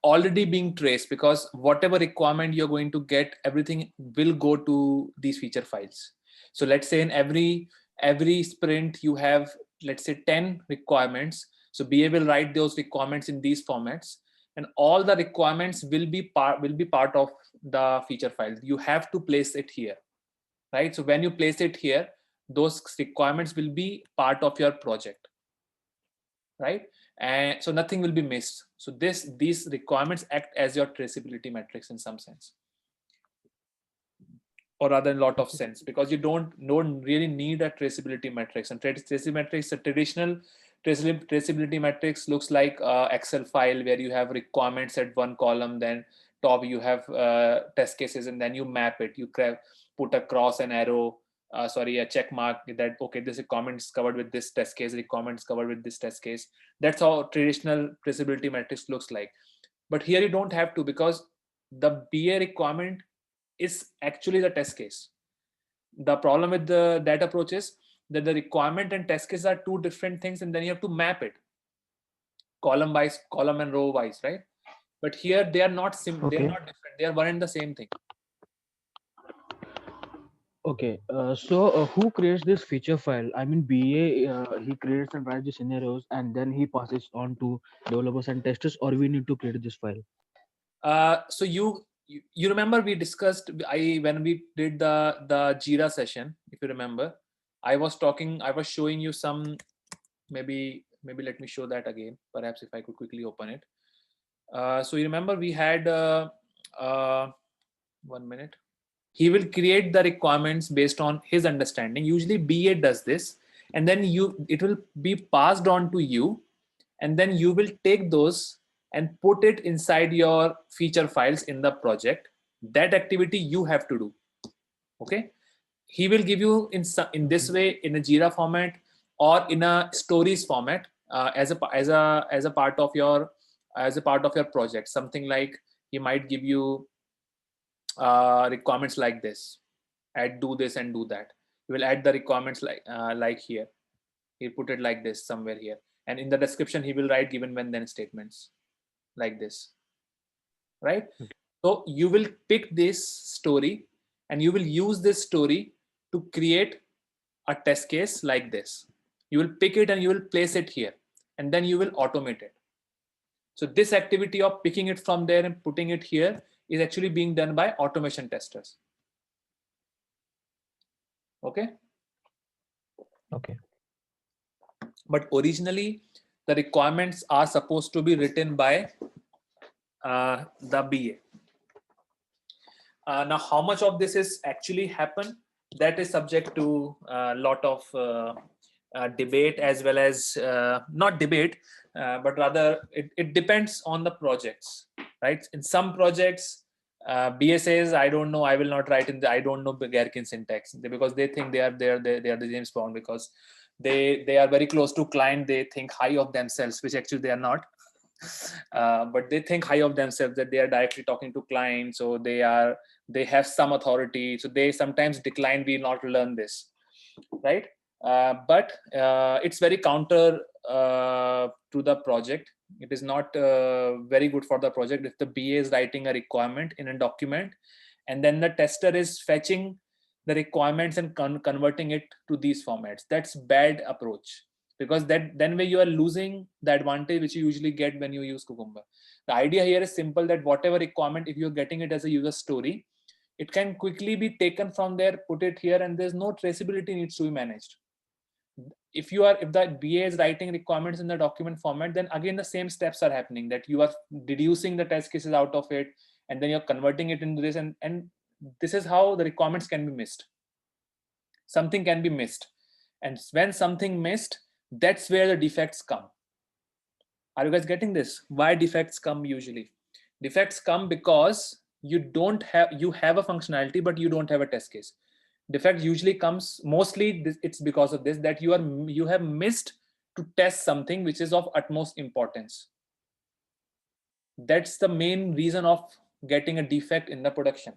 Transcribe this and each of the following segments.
already being traced, because whatever requirement you're going to get, everything will go to these feature files. So let's say in every sprint you have, let's say, 10 requirements. So BA will write those requirements in these formats, and all the requirements will be part of the feature file. You have to place it here, right? So when you place it here, those requirements will be part of your project, right? And so nothing will be missed. So these requirements act as your traceability metrics in some sense, or rather in a lot of sense, because you don't really need a traceability metrics. And traceability metrics, a traditional traceability metrics looks like Excel file where you have requirements at one column, then top you have test cases, and then you map it. You put a cross and arrow, a check mark that, okay, this requirement is covered with this test case, requirement is covered with this test case. That's how traditional traceability metrics looks like. But here you don't have to, because the BA requirement is actually the test case. The problem with that approach is that the requirement and test case are two different things, and then you have to map it column wise, column and row wise, right? But here they are not they are not different. They are one and the same thing. Okay, so who creates this feature file? I mean, BA, he creates and writes the scenarios and then he passes on to developers and testers, or we need to create this file? So you remember we discussed, when we did the Jira session, if you remember, I was showing you some, maybe let me show that again, perhaps if I could quickly open it. So you remember we had 1 minute. He will create the requirements based on his understanding. Usually BA does this, and then it will be passed on to you, and then you will take those and put it inside your feature files in the project. That activity you have to do. Okay, he will give you in this way, in a Jira format or in a stories format, as a part of your project. Something like he might give you requirements like this: do this and do that. You will add the requirements like here. He'll put it like this somewhere here, and in the description he will write given when then statements like this, right? So you will pick this story and you will use this story to create a test case like this. You will pick it and you will place it here, and then you will automate it. So this activity of picking it from there and putting it here is actually being done by automation testers. Okay. Okay. But originally the requirements are supposed to be written by the BA. Now, how much of this is actually happen, that is subject to a lot of debate, as well as not debate, but rather it depends on the projects, right? In some projects, BA says, I don't know, I will not write I don't know Gherkin syntax, because they think they are the James Bond, because they are very close to client. They think high of themselves, which actually they are not. But they think high of themselves, that they are directly talking to clients, so they have some authority, so they sometimes decline, we not learn this, right? But it's very counter to the project. It is not very good for the project if the BA is writing a requirement in a document, and then the tester is fetching the requirements and converting it to these formats. That's bad approach, because then way you are losing the advantage which you usually get when you use Cucumber. The idea here is simple, that whatever requirement, if you're getting it as a user story, it can quickly be taken from there, put it here, and there's no traceability needs to be managed. If the BA is writing requirements in the document format, then again the same steps are happening, that you are deducing the test cases out of it, and then you're converting it into this, and this is how the requirements can be missed. Something can be missed, and when something missed, that's where the defects come. Are you guys getting this? Why defects come usually? Defects come because you have a functionality, but you don't have a test case. Defect usually comes mostly, it's because of this, that you have missed to test something which is of utmost importance. That's the main reason of getting a defect in the production.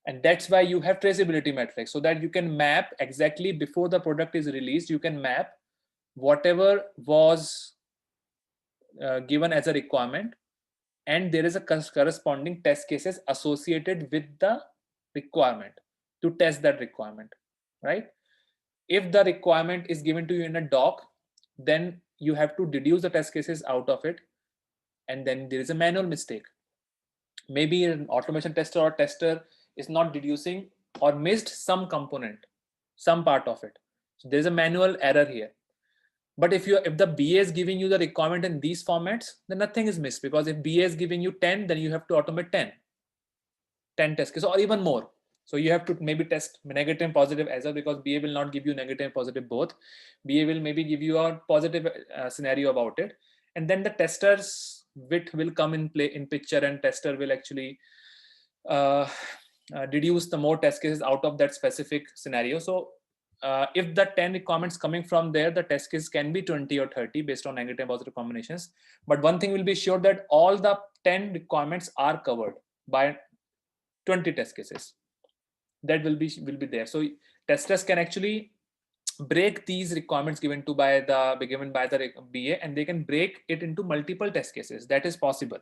And that's why you have traceability metrics, so that you can map exactly before the product is released. You can map whatever was given as a requirement and there is a corresponding test cases associated with the requirement to test that requirement, right? If the requirement is given to you in a doc, then you have to deduce the test cases out of it, and then there is a manual mistake. Maybe an automation tester or tester is not deducing or missed some component, some part of it. So there's a manual error here. But if the BA is giving you the requirement in these formats, then nothing is missed, because if BA is giving you 10, then you have to automate 10 test cases or even more. So you have to maybe test negative and positive as well, because BA will not give you negative and positive both. BA will maybe give you a positive scenario about it, and then the tester's wit will come in play in picture, and tester will actually deduce the more test cases out of that specific scenario. So if the 10 requirements coming from there, the test case can be 20 or 30 based on negative and positive combinations. But one thing will be sure, that all the 10 requirements are covered by 20 test cases. That will be there. So testers can actually break these requirements given by the BA, and they can break it into multiple test cases. That is possible.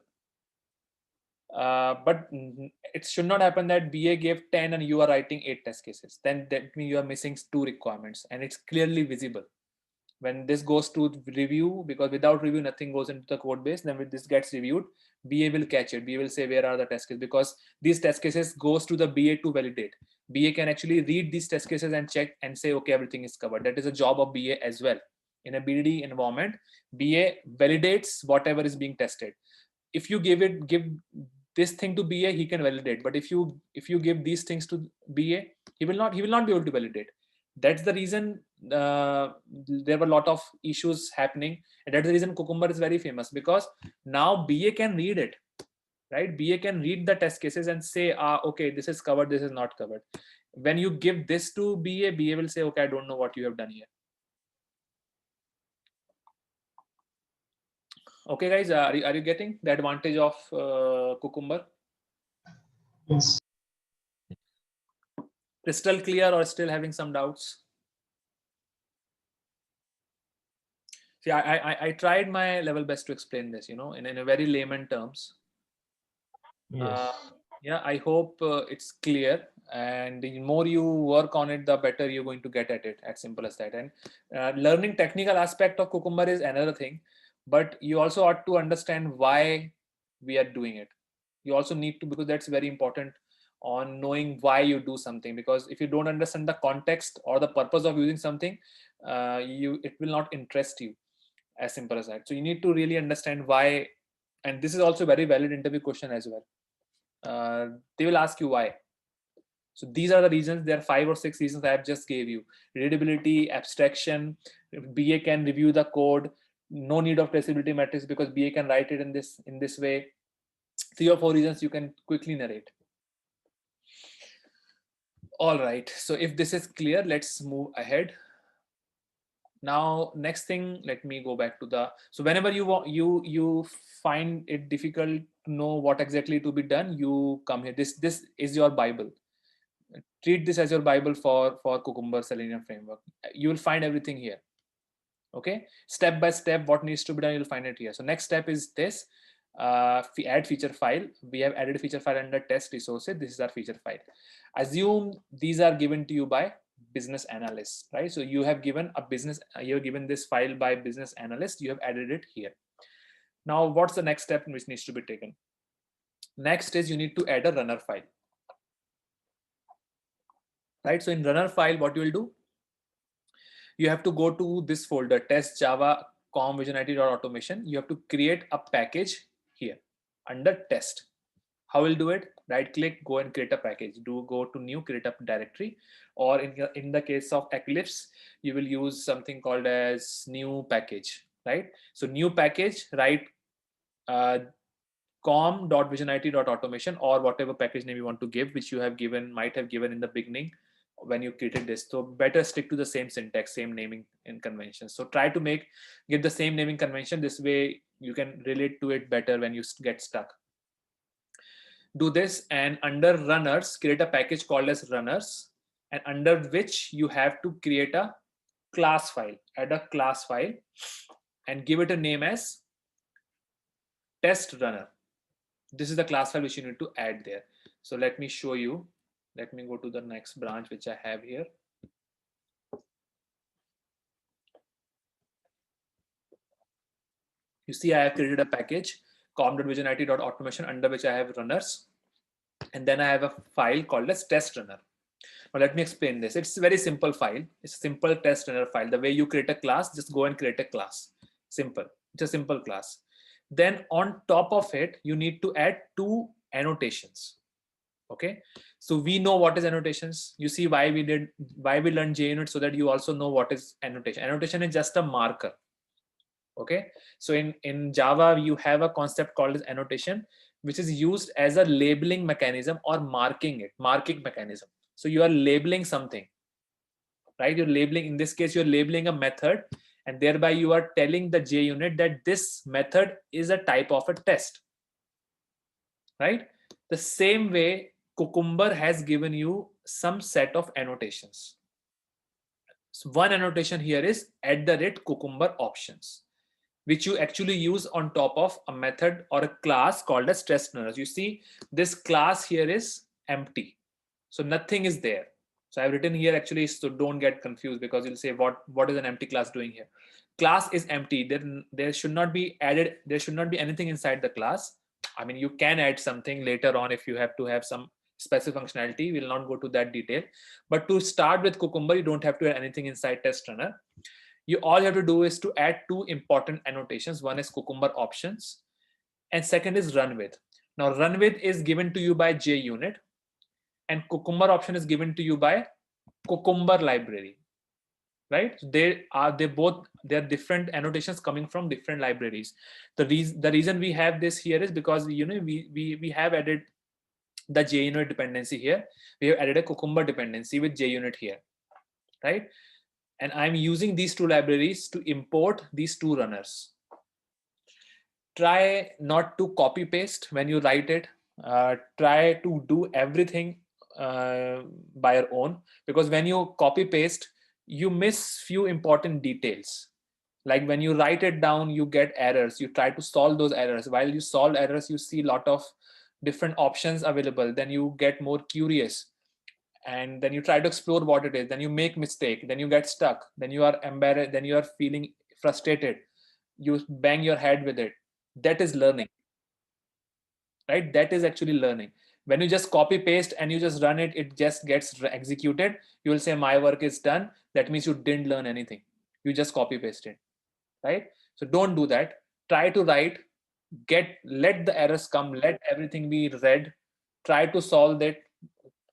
But it should not happen that BA gave 10 and you are writing 8 test cases. Then that means you are missing 2 requirements, and it's clearly visible. When this goes to review, because without review nothing goes into the code base, then when this gets reviewed, BA will catch it. BA will say where are the test cases, because these test cases goes to the BA to validate. BA can actually read these test cases and check and say, okay, everything is covered. That is a job of BA as well. In a BDD environment, BA validates whatever is being tested. If you give this thing to BA, he can validate. But if you give these things to BA, he will not be able to validate. That's the reason there were a lot of issues happening, and that's the reason Cucumber is very famous, because now BA can read it, right? BA can read the test cases and say, okay, this is covered, this is not covered. When you give this to BA, BA will say, okay, I don't know what you have done here. Okay, guys, are you getting the advantage of Cucumber? Yes. Crystal clear, or still having some doubts? See, I tried my level best to explain this, in a very layman terms. Yes. Yeah, I hope it's clear, and the more you work on it, the better you're going to get at it. As simple as that. And learning technical aspect of Cucumber is another thing, but you also ought to understand why we are doing it. You also need to, because that's very important, on knowing why you do something. Because if you don't understand the context or the purpose of using something, it will not interest you. As simple as that. So you need to really understand why, and this is also a very valid interview question as well. They will ask you why. So these are the reasons. There are 5 or 6 reasons I have just gave you. Readability, abstraction, BA can review the code, no need of traceability matrix because BA can write it in this way. 3 or 4 reasons you can quickly narrate. All right, so if this is clear, let's move ahead. Now, next thing, let me go back to so whenever you find it difficult to know what exactly to be done, you come here. This is your Bible. Treat this as your Bible for Cucumber Selenium framework. You will find everything here. Okay, step by step, what needs to be done, you'll find it here. So next step is this. Add feature file. We have added feature file under test resources. This is our feature file. Assume these are given to you by business analyst, right? So you have given you're given this file by business analyst. You have added it here. Now, what's the next step which needs to be taken? Next is you need to add a runner file, right? So in runner file, what you will do? You have to go to this folder, test Java com vision IT.automation. You have to create a package here under test. How will do it? Right click, go and create a package. Go to new, create a directory, or in the case of Eclipse, you will use something called as new package, right? So new package, write com.visionit.automation or whatever package name you want to give, which you might have given in the beginning when you created this. So better stick to the same syntax, same naming and convention. So try to give the same naming convention. This way you can relate to it better when you get stuck. Do this, and under runners, create a package called as runners, and under which you have to create a class file. Add a class file and give it a name as test runner. This is the class file which you need to add there. So let me show you. Let me go to the next branch which I have here. You see, I have created a package com.visionit.automation under which I have runners, and then I have a file called as test runner. Now let me explain this. It's a very simple file. It's a simple test runner file. The way you create a class, just go and create a class. Simple. It's a simple class. Then on top of it, you need to add two annotations. Okay, so we know what is annotations. You see why we learned JUnit, so that you also know what is annotation. Annotation is just a marker. Okay, so in Java you have a concept called as annotation, which is used as a labeling mechanism or marking mechanism. So you are labeling something, right? You're labeling, in this case you're labeling a method, and thereby you are telling the JUnit that this method is a type of a test, right? The same way Cucumber has given you some set of annotations. So one annotation here is @Cucumber options, which you actually use on top of a method or a class called as test runners. You see, this class here is empty, so nothing is there. So I've written here actually, so don't get confused, because you'll say what is an empty class doing here. Class is empty. There should not be added. There should not be anything inside the class. I mean, you can add something later on if you have to have some specific functionality. We'll not go to that detail. But to start with Cucumber, you don't have to add anything inside test runner. You all you have to do is to add two important annotations. One is Cucumber options, and second is run with. Now run with is given to you by JUnit, and Cucumber option is given to you by Cucumber library, right? They are different annotations coming from different libraries. The reason we have this here is because, you know, we have added the JUnit dependency here. We have added a Cucumber dependency with JUnit here, right? And I'm using these two libraries to import these two runners. Try not to copy paste when you write it. Try to do everything by your own, because when you copy paste, you miss few important details. Like when you write it down, you get errors. You try to solve those errors. While you solve errors, you see a lot of different options available. Then you get more curious, and then you try to explore what it is. Then you make mistake. Then you get stuck. Then you are embarrassed. Then you are feeling frustrated. You bang your head with it. That is learning, right? That is actually learning. When you just copy paste and you just run it, it just gets executed. You will say my work is done. That means you didn't learn anything. You just copy pasted, right? So don't do that. Try to write, let the errors come, let everything be read, try to solve it,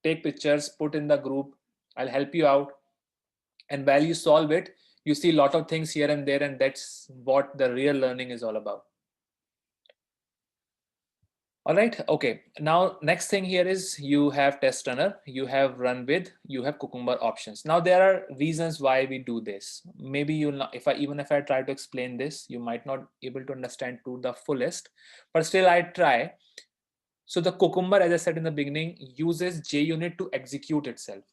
take pictures, put in the group. I'll help you out. And while you solve it, you see a lot of things here and there, and that's what the real learning is all about. All right, okay. Now, next thing here is you have test runner, you have run with, you have Cucumber options. Now, there are reasons why we do this. Maybe you'll not, even if I try to explain this, you might not able to understand to the fullest, but still I try. So the Cucumber, as I said in the beginning, uses JUnit to execute itself,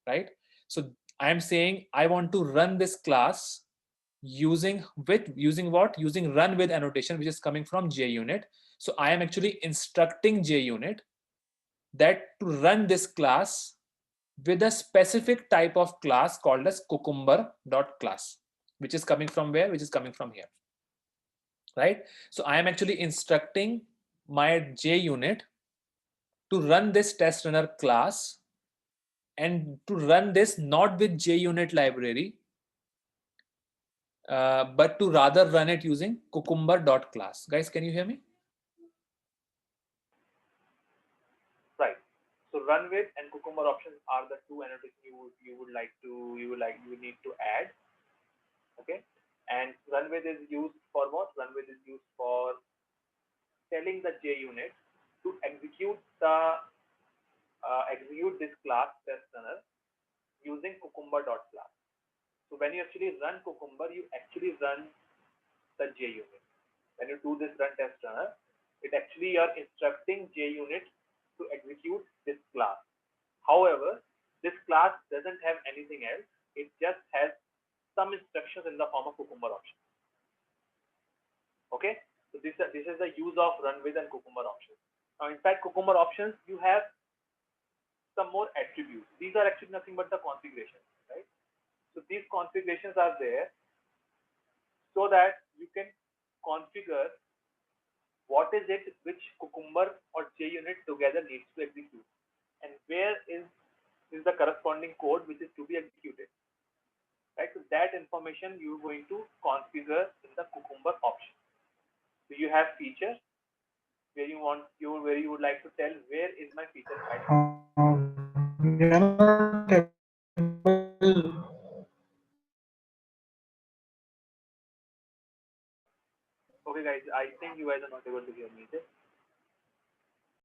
right? So I'm saying I want to run this class using what? Using run with annotation, which is coming from JUnit. So I am actually instructing JUnit that to run this class with a specific type of class called as cucumber.class, which is coming from where? Which is coming from here, right? So I am actually instructing my JUnit to run this test runner class, and to run this not with JUnit library, but to rather run it using cucumber.class. Guys, can you hear me? Right. So run with and Cucumber options are the two annotations you would need to add. Okay. And run with is used for what? Run with is used for telling the JUnit to execute this class test runner using cucumber.class. So when you actually run Cucumber, you actually run the JUnit. When you do this run test runner, it actually you are instructing JUnit to execute this class. However, this class doesn't have anything else. It just has some instructions in the form of Cucumber options. Okay. So this is the use of run with and cucumber options. Now in fact cucumber options you have some more attributes. These are actually nothing but the configurations, right? So these configurations are there so that you can configure what is it which cucumber or JUnit together needs to execute, and where is the corresponding code which is to be executed, right? So that information you're going to configure in the cucumber option. So you have feature where you would like to tell where is my feature file. We are not Okay guys, I think you guys are not able to hear me.